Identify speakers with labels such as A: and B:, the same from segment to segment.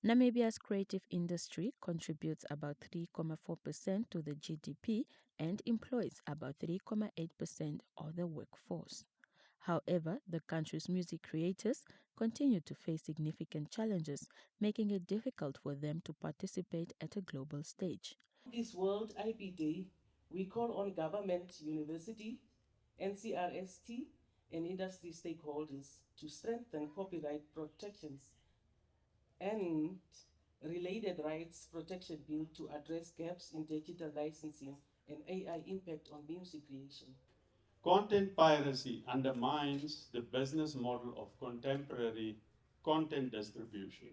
A: Namibia's creative industry contributes about 3.4% to the GDP and employs about 3.8% of the workforce. However, the country's music creators continue to face significant challenges, making it difficult for them to participate at a global stage.
B: This World IP Day, we call on government, university, NCRST, and industry stakeholders to strengthen copyright protections and related rights protection bill to address gaps in digital licensing and AI impact on music creation.
C: Content piracy undermines the business model of contemporary content distribution.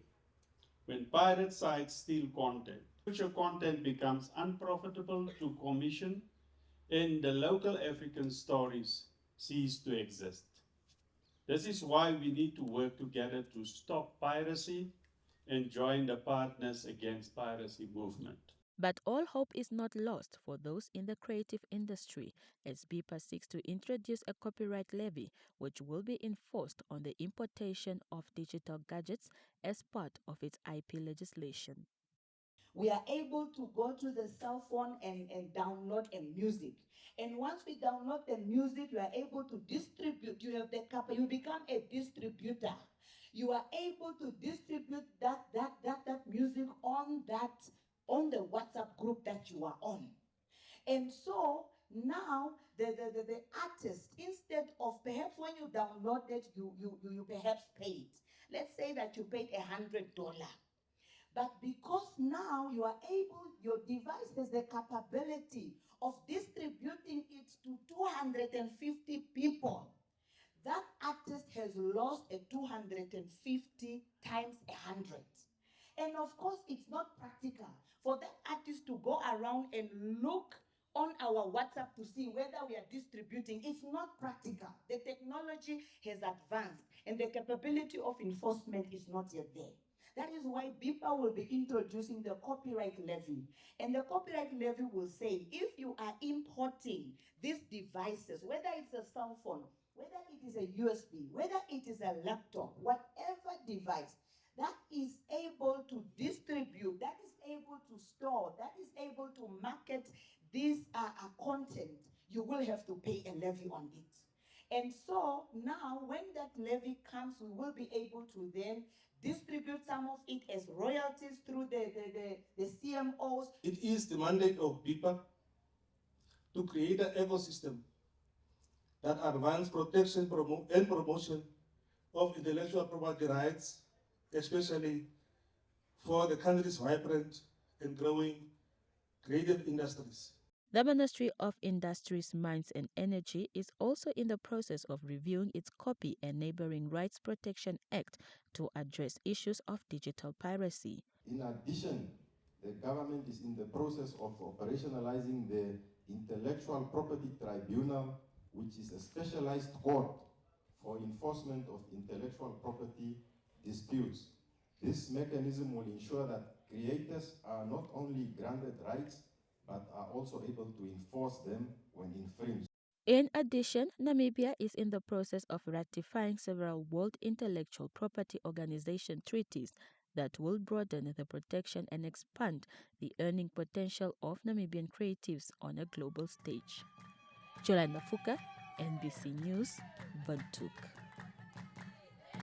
C: When pirate sites steal content, future content becomes unprofitable to commission and the local African stories cease to exist. This is why we need to work together to stop piracy and join the Partners Against Piracy movement.
A: But all hope is not lost for those in the creative industry, as BIPA seeks to introduce a copyright levy which will be enforced on the importation of digital gadgets as part of its IP legislation.
D: We are able to go to the cell phone and download a music. And once we download the music, you are able to distribute. You have the capacity. You become a distributor. You are able to distribute that music on the WhatsApp group that you are on. And so now the artist, instead of perhaps when you download it, you perhaps paid. Let's say that you paid $100. But because now you are able, your device has the capability of distributing it to 250 people. That artist has lost a 250 times 100. And of course, it's not practical for that artist to go around and look on our WhatsApp to see whether we are distributing. It's not practical. The technology has advanced and the capability of enforcement is not yet there. That is why BIPA will be introducing the copyright levy. And the copyright levy will say, if you are importing these devices, whether it's a cell phone, whether it is a USB, whether it is a laptop, whatever device that is able to distribute, that is able to store, that is able to market this content, you will have to pay a levy on it. And so now when that levy comes, we will be able to then distribute some of it as royalties through the CMOs.
E: It is the mandate of BIPA to create an ecosystem that advances protection and promotion of intellectual property rights, especially for the country's vibrant and growing creative industries.
A: The Ministry of Industries, Mines and Energy is also in the process of reviewing its Copy and Neighboring Rights Protection Act to address issues of digital piracy.
F: In addition, the government is in the process of operationalizing the Intellectual Property Tribunal, which is a specialized court for enforcement of intellectual property disputes. This mechanism will ensure that creators are not only granted rights, but are also able to enforce them when infringed.
A: In addition, Namibia is in the process of ratifying several World Intellectual Property Organization treaties that will broaden the protection and expand the earning potential of Namibian creatives on a global stage. Jolanda Fuka, NBC News, Windhoek.